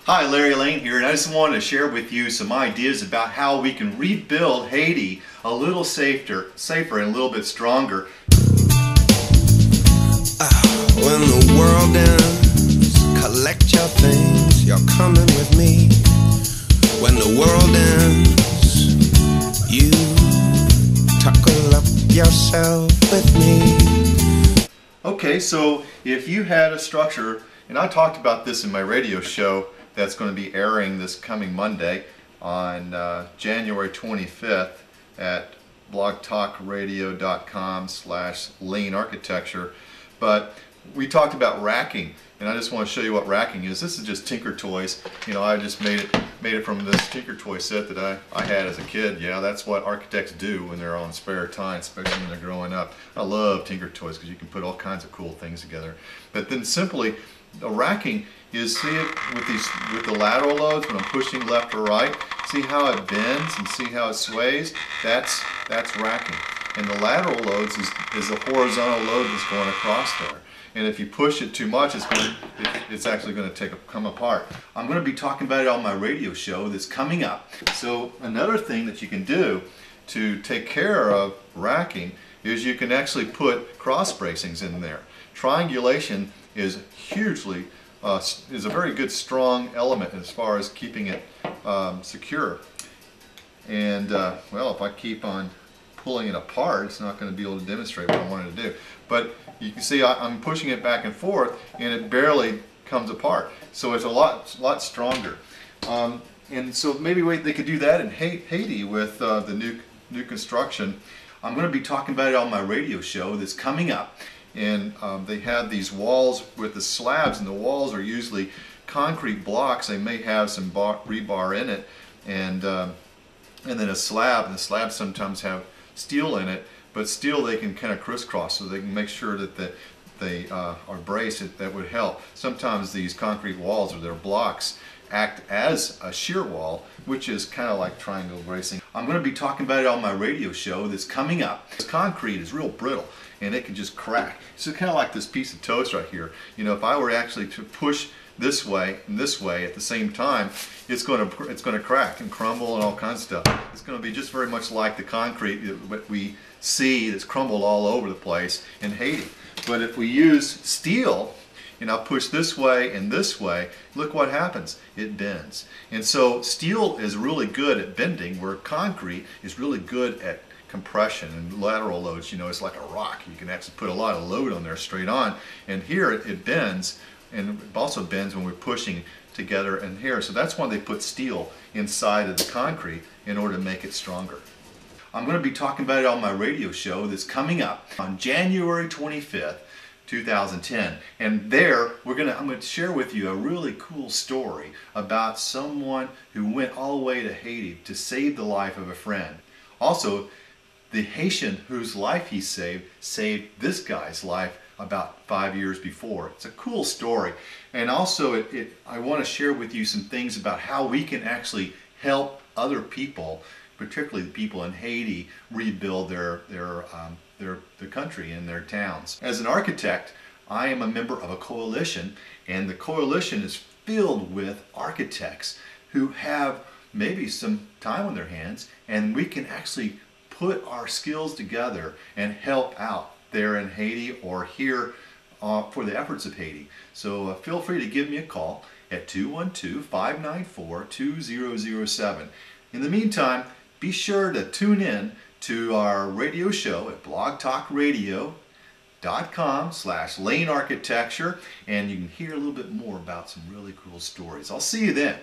Hi, Larry Lane here, and I just wanted to share with you some ideas about how we can rebuild Haiti a little safer and a little bit stronger. When the world ends, collect your things, you're coming with me. When the world ends, you tuckle up yourself with me. Okay, so if you had a structure, and I talked about this in my radio show that's going to be airing this coming Monday on January 25th at blogtalkradio.com/lanearchitecture. But we talked about racking, and I just want to show you what racking is. This is just Tinker Toys. You know, I just made it from this Tinker Toy set that I had as a kid. Yeah, that's what architects do when they're on spare time, especially when they're growing up. I love Tinker Toys because you can put all kinds of cool things together. But then simply, the racking is, see it with the lateral loads when I'm pushing left or right. See how it bends and see how it sways? That's racking. And the lateral loads is a horizontal load that's going across there. And if you push it too much, it's actually going to come apart. I'm going to be talking about it on my radio show that's coming up. So another thing that you can do to take care of racking is you can actually put cross bracings in there. Triangulation is hugely is a very good strong element as far as keeping it secure. And well, if I keep on pulling it apart, it's not going to be able to demonstrate what I wanted to do. But you can see I'm pushing it back and forth, and it barely comes apart. So it's a lot stronger. And so maybe they could do that in Haiti with the new construction. I'm going to be talking about it on my radio show that's coming up. And they have these walls with the slabs, and the walls are usually concrete blocks. They may have some rebar in it, and then a slab. And the slabs sometimes have steel in it, but steel they can kind of crisscross, so they can make sure that they are braced. That would help. Sometimes these concrete walls or their blocks act as a shear wall, which is kind of like triangle bracing. I'm going to be talking about it on my radio show that's coming up. This concrete is real brittle, and it can just crack. So it's kind of like this piece of toast right here. You know, if I were actually to push this way and this way at the same time, it's going to crack and crumble and all kinds of stuff. It's going to be just very much like the concrete that we see that's crumbled all over the place in Haiti. But if we use steel, and I'll push this way and this way, look what happens. It bends. And so steel is really good at bending, where concrete is really good at compression and lateral loads. You know, it's like a rock. You can actually put a lot of load on there straight on. And here it bends, and it also bends when we're pushing together in here. So that's why they put steel inside of the concrete in order to make it stronger. I'm going to be talking about it on my radio show that's coming up on January 25th. 2010, and there I'm going to share with you a really cool story about someone who went all the way to Haiti to save the life of a friend. Also, the Haitian whose life he saved this guy's life about 5 years before. It's a cool story, and also I want to share with you some things about how we can actually help other people, particularly the people in Haiti, rebuild their country and their towns. As an architect, I am a member of a coalition, and the coalition is filled with architects who have maybe some time on their hands, and we can actually put our skills together and help out there in Haiti or here for the efforts of Haiti. So feel free to give me a call at 212-594-2007. In the meantime, be sure to tune in to our radio show at blogtalkradio.com/lanearchitecture, and you can hear a little bit more about some really cool stories. I'll see you then.